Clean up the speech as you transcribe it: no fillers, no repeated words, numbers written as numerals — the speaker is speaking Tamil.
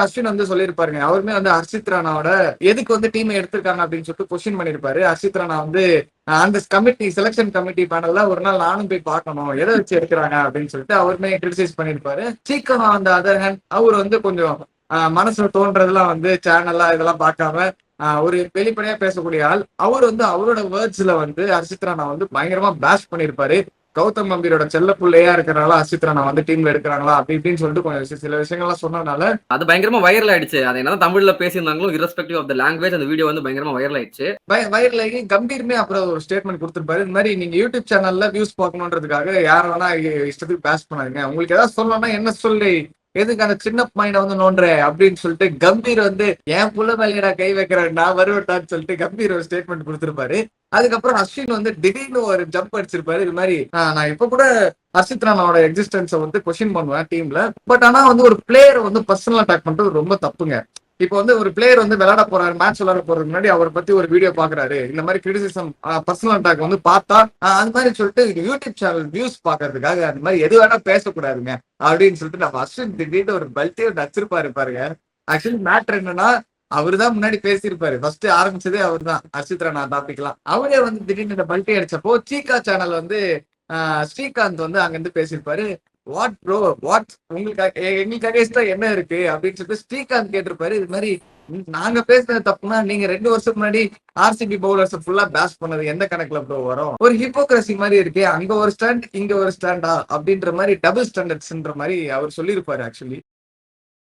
அஸ்வின் வந்து சொல்லியிருப்பாருங்க. அவருமே வந்து ஹர்ஷித் ராணாவோட எதுக்கு வந்து டீம் எடுத்திருக்காங்க அப்படின்னு சொல்லிட்டு கொஸ்டின் பண்ணியிருப்பாரு. ஹர்ஷித் ராணா வந்து அந்த கமிட்டி செலக்ஷன் கமிட்டி பேனல்ல ஒரு நாள் நானும் போய் பார்க்கணும். எதை வச்சு எடுக்கிறாங்க அப்படின்னு சொல்லிட்டு அவருமே கிரிட்டிசைஸ் பண்ணியிருப்பாரு. சீக்கிரம் அந்த அதர் ஹேண்ட் அவர் வந்து கொஞ்சம் மனசுல தோன்றதெல்லாம் வந்து சேனல்லா இதெல்லாம் பார்க்காம ஒரு வெளிப்படையா பேசக்கூடிய ஆள். அவர் வந்து அவரோட வேர்ட்ஸ்ல வந்து ஹர்ஷித் ராணா வந்து பயங்கரமா பேஷ் பண்ணியிருப்பாரு. கௌதம் கம்பீரோட செல்ல புள்ளையா இருக்கிறனால ஹர்ஷித் ராணா வந்து டீம்ல எடுக்கிறாங்களா அப்படி இப்படின்னு சொல்லிட்டு கொஞ்சம் சில விஷயங்கள்லாம் சொன்னதுனால அது பயங்கரமா வைரல் ஆயிடுச்சு. அது என்னதான் தமிழ்ல பேசியிருந்தாங்களும் இரஸ்பெக்டிவ் ஆஃப் த லாங்குவேஜ் அந்த வீடியோ வந்து பயங்கரமா வைரல் ஆயிடுச்சு. வைரல் ஆகி கம்பீருமே அப்புறம் ஒரு ஸ்டேட்மெண்ட் கொடுத்திருப்பாரு. இந்த மாதிரி நீங்க யூடியூப் சேனல்ல வியூஸ் பார்க்கணுன்றதுக்காக யார வேணா இஷ்டத்துக்கு பேஷ் பண்ணாதீங்க. உங்களுக்கு ஏதாவது சொல்லணும்னா என்ன சொல்லி எதுக்கு அந்த சின்ன பையனை வந்து நோண்டுற அப்படின்னு சொல்லிட்டு கம்பீர் வந்து என் புள்ள மேலேடா கை வைக்கிறேன் நான் வருவேட்டான்னு சொல்லிட்டு கம்பீர் ஒரு ஸ்டேட்மெண்ட் கொடுத்திருப்பாரு. அதுக்கப்புறம் அஸ்வின் வந்து திடீர்னு ஒரு ஜம்ப் அடிச்சிருப்பாரு. இது மாதிரி நான் இப்ப கூட ஹர்ஷித் ராணாவோட எக்ஸிஸ்டன்ஸை வந்து கொஸ்டின் பண்ணுவேன் டீம்ல. பட் ஆனா வந்து ஒரு பிளேயரை வந்து பர்சனல் அட்டாக் பண்றது ரொம்ப தப்புங்க. இப்போ வந்து ஒரு பிளேயர் வந்து விளையாட போறாரு, மேட்ச் விளையாட போறதுக்கு முன்னாடி அவரை பத்தி ஒரு வீடியோ பாக்குறாரு. இந்த மாதிரி கிரிட்டிசிசம் பர்சனல் அட்டாக் வந்து பார்த்தா அந்த மாதிரி சொல்லிட்டு யூடியூப் சேனல் வியூஸ் பாக்குறதுக்காக அந்த மாதிரி எது வேணா பேசக்கூடாதுங்க அப்படின்னு சொல்லிட்டு நம்ம அஸ்வின் திடீர்னு ஒரு பல்ட்டே நச்சிருப்பாரு பாருங்க. ஆக்சுவலி மேட்ரு என்னன்னா அவருதான் முன்னாடி பேசியிருப்பாரு. ஃபர்ஸ்ட் ஆரம்பிச்சதே அவர் தான் ஹர்ஷித் ராணா டாபிக்லாம். அவரே வந்து திடீர்னு இந்த பல்ட்டி அடிச்சப்போ சீகா சேனல் வந்து ஸ்ரீகாந்த் வந்து அங்க இருந்து பேசியிருப்பாரு. வாட் ப்ரோ வாட் உங்களுக்கு எங்களுக்கு அகேன்ஸ்டா என்ன இருக்கு அப்படின்னு சொல்லிட்டு ஸ்ரீகாந்த் கேட்டிருப்பாரு. இது மாதிரி நாங்க பேசுறது தப்புனா நீங்க 2 வருஷத்துக்கு முன்னாடி ஆர்சிபி பவுலர்ஸ் ஃபுல்லா பேஷ் பண்ணது எந்த கணக்குல ப்ரோ வரும்? ஒரு ஹிப்போக்ரசி மாதிரி இருக்கு. அங்க ஒரு ஸ்டாண்ட் இங்க ஒரு ஸ்டாண்டா அப்படின்ற மாதிரி டபுள் ஸ்டாண்டர்ட்ஸ்ன்ற மாதிரி அவர் சொல்லியிருப்பாரு ஆக்சுவலி.